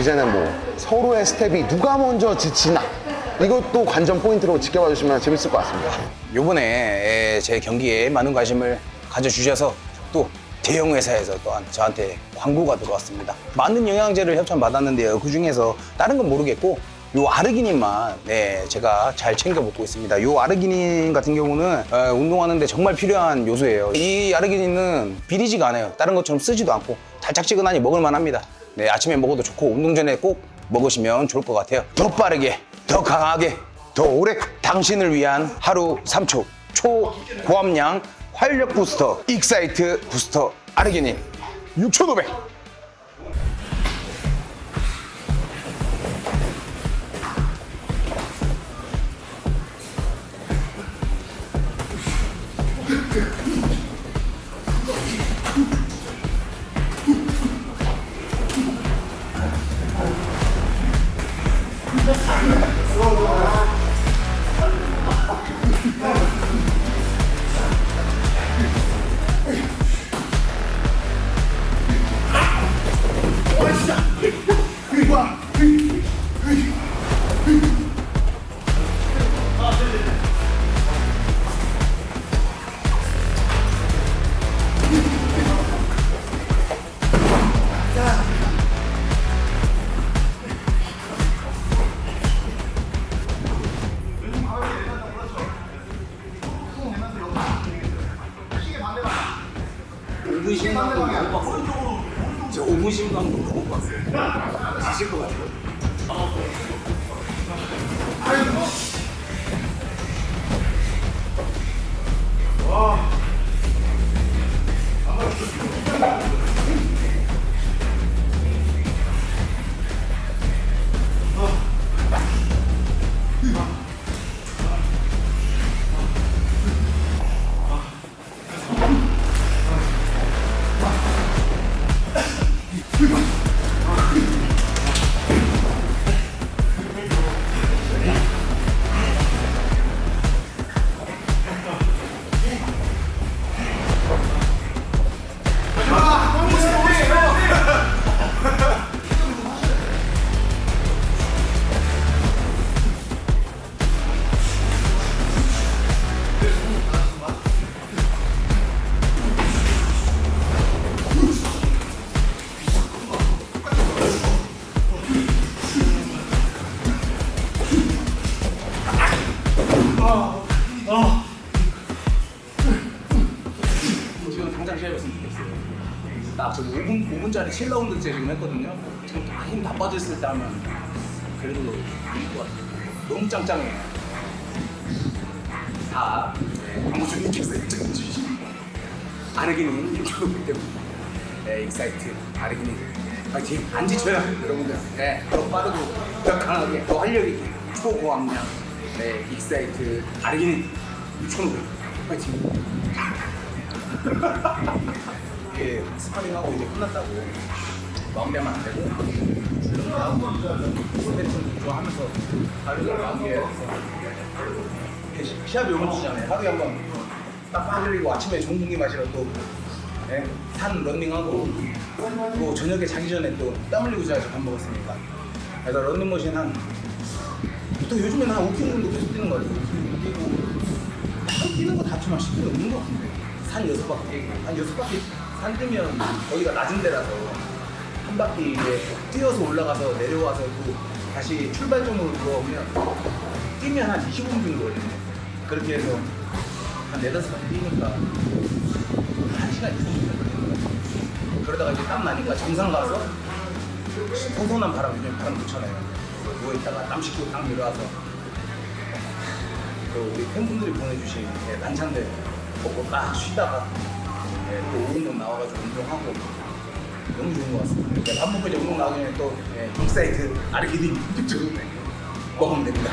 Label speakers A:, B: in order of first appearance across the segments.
A: 이제는 뭐 서로의 스텝이 누가 먼저 지치나 이것도 관전 포인트로 지켜봐 주시면 재밌을 것 같습니다.
B: 요번에 제 경기에 많은 관심을 가져주셔서 또 대형 회사에서 또한 저한테 광고가 들어왔습니다. 많은 영양제를 협찬받았는데요. 그 중에서 다른 건 모르겠고 요 아르기닌만 제가 잘 챙겨 먹고 있습니다. 요 아르기닌 같은 경우는 운동하는데 정말 필요한 요소예요. 이 아르기닌은 비리지가 않아요. 다른 것처럼 쓰지도 않고 달짝지근하니 먹을만 합니다. 네, 아침에 먹어도 좋고 운동 전에 꼭 먹으시면 좋을 것 같아요. 더 빠르게, 더 강하게, 더 오래 당신을 위한 하루 3초 초고함량 활력 부스터 익사이트 부스터 아르기닌 6,500.
C: 저 5분 심방도 못 봤어요. 지실 것 같아요. 지금 당장 시작했으면 좋겠어요. 딱 저기 5분짜리 7라운드째 지금 했거든요. 지금 다 힘 다 빠졌을 때 하면 그래도 이길 것 같아요. 너무 짱짱해요. 다 광고 좀 읽겠어요. 아르기닌 6kg 때문에 익사이트 아르기닌 파이팅 안 지쳐요 여러분들. 더 빠르고 더 강하게 더 활력 있게 초고함량 익사이트 아르기닌 6,500 파이팅. 이게 스파링하고 이제 끝났다고 마무리하면 안 되고 스트레칭 좀 하면서 하루를 마무리해야 돼서 시합이 5분 주잖아요. 하루에 한번 빡빡 흘리고 아침에 좋은 공기 마시러 또 산 런닝하고 또 저녁에 자기 전에 또 땀 흘리고 자야지 밥 먹었으니까. 그래서 런닝머신 또 요즘에는 한 5km 정도 계속 뛰는 거 같아요. 뛰고 뛰는 거 다치면 10km 넘는 것 같은데 산 6바퀴 뛰고 한 6바퀴 산 뛰면 거기가 낮은 데라서 한 바퀴 이제 뛰어서 올라가서 내려와서 또 다시 출발점으로 들어오면 뛰면 한 25분 정도 걸리네. 그렇게 해서 한 4-5바퀴 뛰니까 1시간 20분 정도 걸리는 거예요. 그러다가 이제 땀 나니까 정상 가서 선선한 바람, 요즘 바람 좋잖아요. 누워있다가 땀 씻고 딱 내려와서 또 우리 팬분들이 보내주신 반찬들 먹고 딱 쉬다가 또 5운동 나와가지고 운동하고 너무 좋은 것 같습니다. 밥 먹고 이제 운동 나오기 전에 또 익사이트 아르기닌 먹으면 됩니다.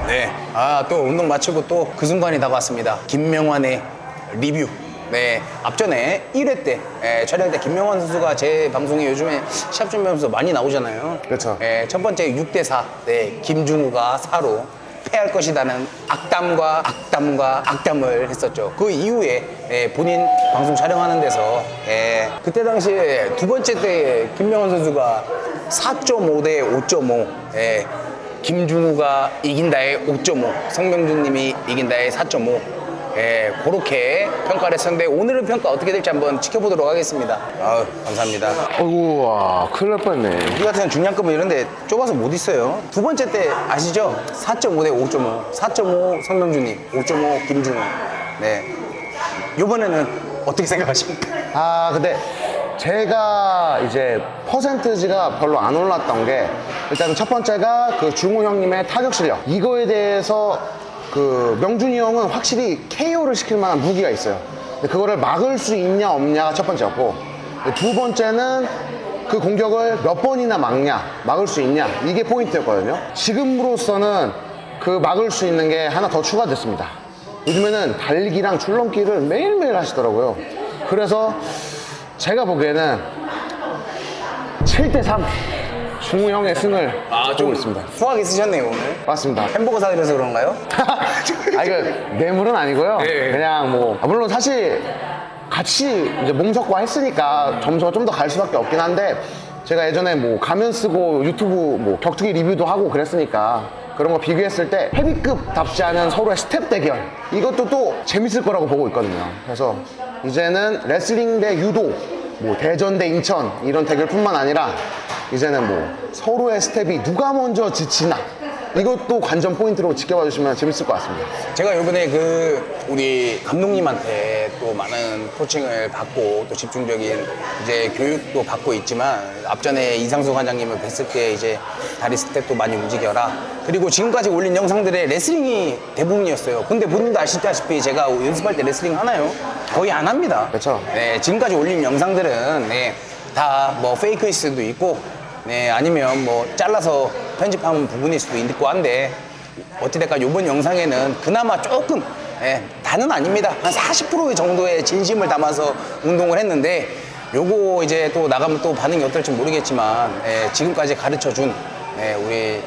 B: 네, 또 운동 마치고 또 그 순간이 다가왔습니다. 김명환의 리뷰. 네, 앞전에 1회 때 촬영 때 김명환 선수가 제 방송에 요즘에 시합 준비하면서 많이 나오잖아요.
A: 그렇죠.
B: 첫 번째 6대4, 네, 김준우가 4로 패할 것이라는 악담을 했었죠. 그 이후에 본인 방송 촬영하는 데서 그때 당시에 두 번째 때 김명환 선수가 4.5 대 5.5, 김준우가 이긴다의 5.5, 성명준님이 이긴다의 4.5, 그렇게 평가를 했었는데 오늘의 평가 어떻게 될지 한번 지켜보도록 하겠습니다. 감사합니다.
A: 어이구, 와, 큰일 날 뻔했네.
B: 우리 같은 중량급은 이런데 좁아서 못 있어요. 두 번째 때 아시죠? 4.5 대 5.5, 4.5 성명준님, 5.5 김준우. 네. 이번에는 어떻게 생각하십니까?
A: 근데 제가 이제 퍼센트지가 별로 안 올랐던 게 일단 첫 번째가 그 중우 형님의 타격 실력. 이거에 대해서 그 명준이 형은 확실히 KO를 시킬 만한 무기가 있어요. 근데 그거를 막을 수 있냐 없냐가 첫 번째였고, 두 번째는 그 공격을 몇 번이나 막을 수 있냐, 이게 포인트였거든요. 지금으로서는 그 막을 수 있는 게 하나 더 추가됐습니다. 요즘에는 달리기랑 줄넘기를 매일매일 하시더라고요. 그래서 제가 보기에는 7대3 중우 형의 승을 보고 있습니다.
B: 후하게 쓰셨네요, 오늘.
A: 맞습니다.
B: 햄버거 사드려서 그런가요?
A: 이거 뇌물은 아니고요.
B: 네.
A: 그냥 뭐 물론 사실 같이 이제 몸석과 했으니까 점수가 좀 더 갈 수밖에 없긴 한데, 제가 예전에 뭐 가면 쓰고 유튜브 뭐 격투기 리뷰도 하고 그랬으니까 그런 거 비교했을 때 헤비급답지 않은 서로의 스텝 대결, 이것도 또 재밌을 거라고 보고 있거든요. 그래서 이제는 레슬링 대 유도, 뭐 대전 대 인천 이런 대결뿐만 아니라 이제는 뭐 서로의 스텝이 누가 먼저 지치나, 이것도 관전 포인트로 지켜봐 주시면 재밌을 것 같습니다.
B: 제가 요번에 우리 감독님한테 또 많은 코칭을 받고 또 집중적인 이제 교육도 받고 있지만, 앞전에 이상수 관장님을 뵀을 때 이제 다리 스텝도 많이 움직여라, 그리고 지금까지 올린 영상들의 레슬링이 대부분이었어요. 근데 본인도 아시다시피 제가 연습할 때 레슬링 하나요? 거의 안 합니다.
A: 그렇죠.
B: 네, 지금까지 올린 영상들은 다 뭐 페이크일 수도 있고, 아니면 뭐 잘라서 편집한 부분일 수도 있고 한데, 어찌됐건 이번 영상에는 그나마 조금, 다는 아닙니다. 한 40% 정도의 진심을 담아서 운동을 했는데, 요거 이제 또 나가면 또 반응이 어떨지 모르겠지만, 지금까지 가르쳐준 우리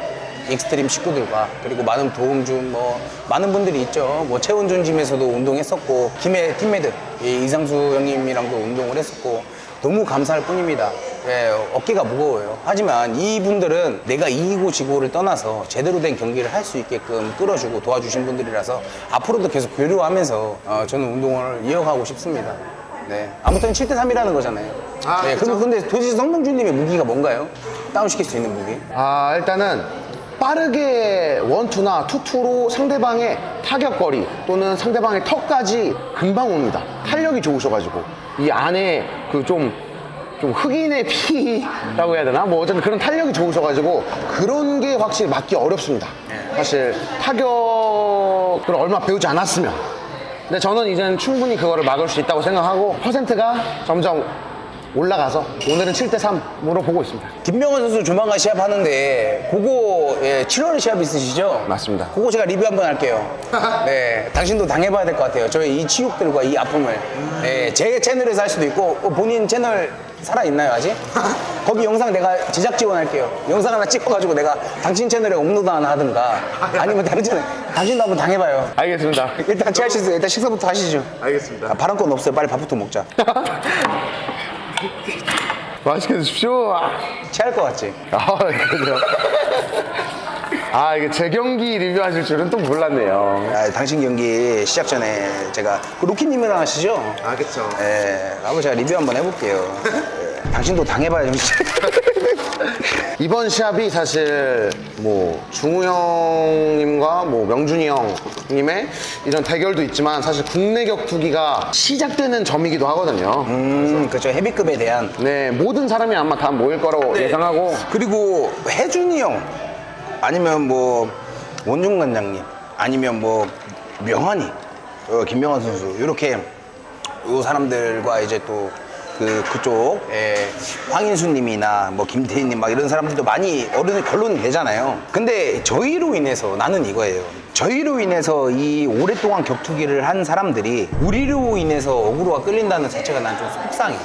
B: 익스트림 식구들과, 그리고 많은 도움 준 많은 분들이 있죠. 뭐 최원준 짐에서도 운동했었고, 김해 팀메드 이상수 형님이랑도 운동을 했었고, 너무 감사할 뿐입니다. 어깨가 무거워요. 하지만 이분들은 내가 이기고 지고를 떠나서 제대로 된 경기를 할 수 있게끔 끌어주고 도와주신 분들이라서 앞으로도 계속 교류하면서 저는 운동을 이어가고 싶습니다. 네. 아무튼 7대3이라는 거잖아요. 근데 도대체 성명준님의 무기가 뭔가요? 다운시킬 수 있는 무기?
A: 일단은 빠르게 원투나 투투로 상대방의 타격거리 또는 상대방의 턱까지 금방 옵니다. 탄력이 좋으셔가지고 이 안에 그 좀 흑인의 피라고 해야 되나? 뭐 어쨌든 그런 탄력이 좋으셔가지고 그런 게 확실히 맞기 어렵습니다. 사실 타격을 얼마 배우지 않았으면. 근데 저는 이제는 충분히 그거를 막을 수 있다고 생각하고 퍼센트가 점점 올라가서 오늘은 7대3으로 보고 있습니다.
B: 김명환 선수 조만간 시합하는데 그거 7월에 시합 있으시죠?
A: 맞습니다.
B: 그거 제가 리뷰 한번 할게요. 네, 당신도 당해봐야 될 것 같아요. 저의 이 치욕들과 이 아픔을. 제 채널에서 할 수도 있고, 본인 채널 살아있나요 아직? 거기 영상 내가 제작 지원할게요. 영상 하나 찍어가지고 내가 당신 채널에 업로드 하나 하든가, 아니면 다른 채널. 당신도 한번 당해봐요.
A: 알겠습니다.
B: 일단 제하시죠. 일단 식사부터 하시죠.
A: 알겠습니다.
B: 바람 건 없어요. 빨리 밥부터 먹자.
A: 맛있게 드십시오.
B: 체할 것 같지?
A: 그래요. 이게 제 경기 리뷰하실 줄은 또 몰랐네요.
B: 당신 경기 시작 전에 제가 루키님이랑 하시죠?
A: 그쵸.
B: 한번 제가 리뷰 한번 해볼게요. 당신도 당해봐야 좀.
A: 이번 시합이 사실 뭐 중우 형님과 뭐 명준이 형님의 이런 대결도 있지만 사실 국내 격투기가 시작되는 점이기도 하거든요.
B: 그렇죠. 헤비급에 대한.
A: 네, 모든 사람이 아마 다 모일 거라고
B: 네.
A: 예상하고.
B: 그리고 혜준이 형 아니면 뭐 원중 관장님 아니면 뭐 명환이 김명환 선수 이렇게 요 사람들과 이제 또 그쪽 황인수님이나 뭐 김태희님 막 이런 사람들도 많이 어른이 결론이 되잖아요. 근데 저희로 인해서 나는 이거예요. 저희로 인해서 이 오랫동안 격투기를 한 사람들이 우리로 인해서 어그로가 끌린다는 자체가 난 좀 속상해.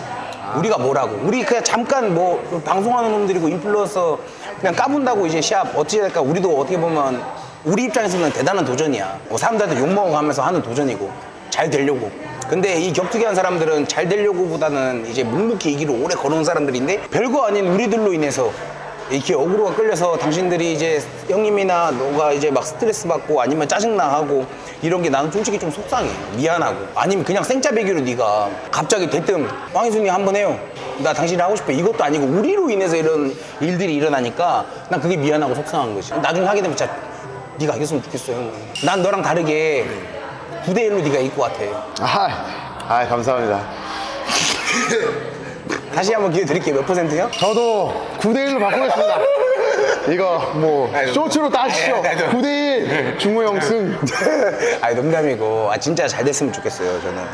B: 우리가 뭐라고? 우리 그냥 잠깐 뭐 방송하는 놈들이고 인플루언서 그냥 까분다고 이제 시합 어찌 될까? 우리도 어떻게 보면 우리 입장에서는 대단한 도전이야. 뭐 사람들한테 욕먹어가면서 하는 도전이고 잘 되려고. 근데 이 격투기 한 사람들은 잘 되려고 보다는 이제 묵묵히 이 길을 오래 걸어온 사람들인데 별거 아닌 우리들로 인해서 이렇게 어그로가 끌려서 당신들이 이제 형님이나 너가 이제 막 스트레스 받고 아니면 짜증나 하고 이런 게 나는 솔직히 좀 속상해. 미안하고. 아니면 그냥 생짜배기로 네가 갑자기 대뜸 황인순이 한번 해요. 나 당신이 하고 싶어. 이것도 아니고 우리로 인해서 이런 일들이 일어나니까 난 그게 미안하고 속상한 거지. 나중에 하게 되면 진짜 네가 이겼으면 좋겠어, 형은. 난 너랑 다르게 9대1로 네가 이길 것 같아.
A: 감사합니다.
B: 다시 한번 기회 드릴게요. 몇 %요?
A: 저도 9대1로 바꾸겠습니다. 이거 뭐 쇼츠로 따시죠.
B: 아니,
A: 9대1 중우 형 승.
B: 아니 농담이고 진짜 잘 됐으면 좋겠어요. 저는.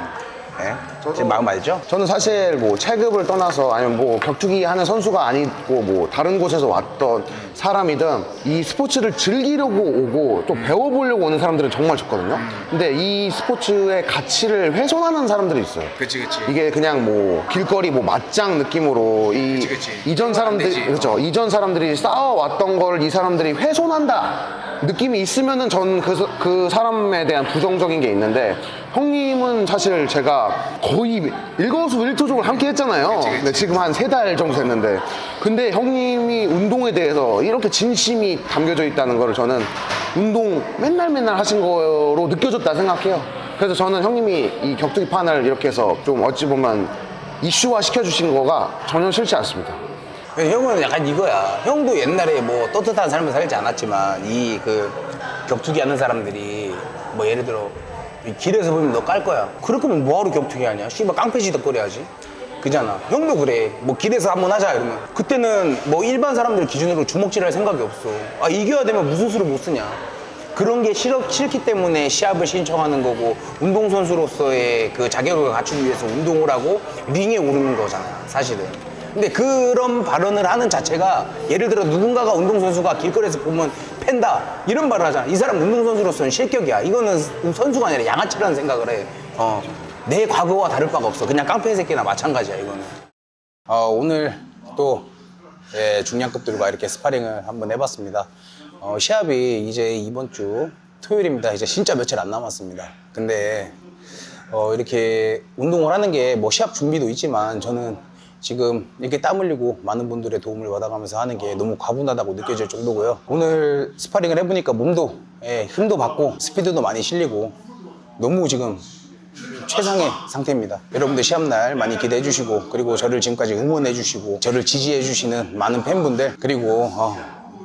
B: 제 마음 알죠?
A: 저는 사실 뭐 체급을 떠나서 아니면 뭐 격투기 하는 선수가 아니고 뭐 다른 곳에서 왔던 사람이든 이 스포츠를 즐기려고 오고 또 배워보려고 오는 사람들은 정말 좋거든요. 근데 이 스포츠의 가치를 훼손하는 사람들이 있어요.
C: 그치.
A: 이게 그냥 뭐 길거리 뭐 맞짱 느낌으로
C: 그치.
A: 이전 사람들
C: 되지.
A: 그렇죠. 이전 사람들이 쌓아왔던 걸 이 사람들이 훼손한다 느낌이 있으면은 전 그 사람에 대한 부정적인 게 있는데 형님은 사실 제가 거의 일거수일투족을 함께 했잖아요. 근데 지금 한 3달 정도 됐는데 근데 형님이 운동에 대해서 이렇게 진심이 담겨져 있다는 거를 저는 운동 맨날 하신 거로 느껴졌다 생각해요. 그래서 저는 형님이 이 격투기판을 이렇게 해서 좀 어찌 보면 이슈화 시켜주신 거가 전혀 싫지 않습니다.
B: 형은 약간 이거야. 형도 옛날에 뭐 떳떳한 삶을 살지 않았지만 이 격투기 하는 사람들이 뭐 예를 들어 이 길에서 보면 너 깔 거야. 그럴 거면 뭐하러 격투기 하냐? 씨발 깡패지덕거려야지. 그잖아. 형도 그래. 뭐 길에서 한번 하자 이러면 그때는 뭐 일반 사람들 기준으로 주먹질할 생각이 없어. 아 이겨야 되면 무슨 수를 못 쓰냐. 그런 게 싫기 때문에 시합을 신청하는 거고 운동선수로서의 그 자격을 갖추기 위해서 운동을 하고 링에 오르는 거잖아 사실은. 근데 그런 발언을 하는 자체가 예를 들어 누군가가 운동선수가 길거리에서 보면 팬다 이런 말을 하잖아. 이 사람 운동선수로서는 실격이야. 이거는 선수가 아니라 양아치라는 생각을 해. 내 과거와 다를 바가 없어. 그냥 깡패 새끼나 마찬가지야 이거는. 오늘 또 중량급들과 이렇게 스파링을 한번 해봤습니다. 시합이 이제 이번 주 토요일입니다. 이제 진짜 며칠 안 남았습니다. 근데 이렇게 운동을 하는 게 뭐 시합 준비도 있지만 저는 지금 이렇게 땀 흘리고 많은 분들의 도움을 받아가면서 하는 게 너무 과분하다고 느껴질 정도고요. 오늘 스파링을 해보니까 몸도 힘도 받고 스피드도 많이 실리고 너무 지금 최상의 상태입니다. 여러분들 시합날 많이 기대해 주시고 그리고 저를 지금까지 응원해 주시고 저를 지지해 주시는 많은 팬분들 그리고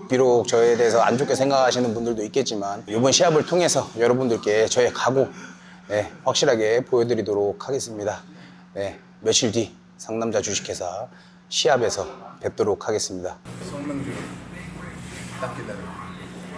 B: 비록 저에 대해서 안 좋게 생각하시는 분들도 있겠지만 이번 시합을 통해서 여러분들께 저의 각오 확실하게 보여드리도록 하겠습니다. 며칠 뒤 상남자 주식회사 시합에서 뵙도록 하겠습니다.
C: 성명준 딱 기다려.